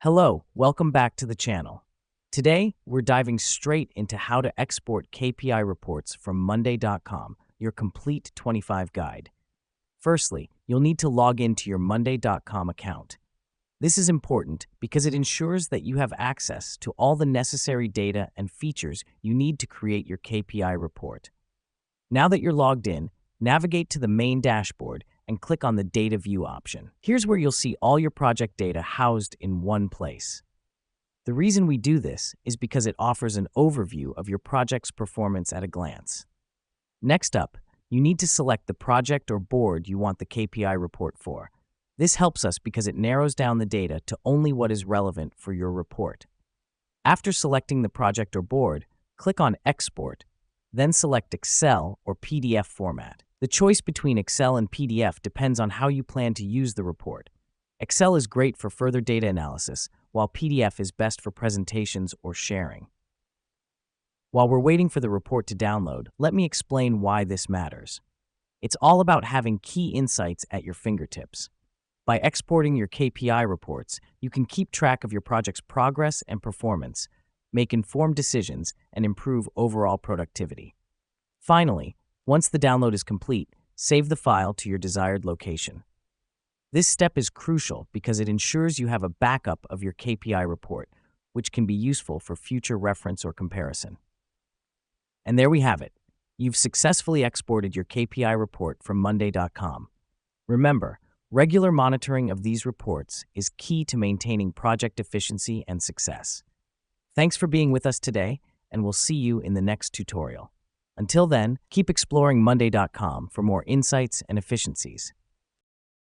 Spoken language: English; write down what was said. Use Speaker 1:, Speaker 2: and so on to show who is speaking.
Speaker 1: Hello, welcome back to the channel. Today, we're diving straight into how to export KPI reports from Monday.com, your complete 25 guide. Firstly, you'll need to log into your Monday.com account. This is important because it ensures that you have access to all the necessary data and features you need to create your KPI report. Now that you're logged in, navigate to the main dashboard and click on the Data View option. Here's where you'll see all your project data housed in one place. The reason we do this is because it offers an overview of your project's performance at a glance. Next up, you need to select the project or board you want the KPI report for. This helps us because it narrows down the data to only what is relevant for your report. After selecting the project or board, click on Export, then select Excel or PDF format. The choice between Excel and PDF depends on how you plan to use the report. Excel is great for further data analysis, while PDF is best for presentations or sharing. While we're waiting for the report to download, let me explain why this matters. It's all about having key insights at your fingertips. By exporting your KPI reports, you can keep track of your project's progress and performance, make informed decisions, and improve overall productivity. Finally, once the download is complete, save the file to your desired location. This step is crucial because it ensures you have a backup of your KPI report, which can be useful for future reference or comparison. And there we have it. You've successfully exported your KPI report from Monday.com. Remember, regular monitoring of these reports is key to maintaining project efficiency and success. Thanks for being with us today, and we'll see you in the next tutorial. Until then, keep exploring Monday.com for more insights and efficiencies.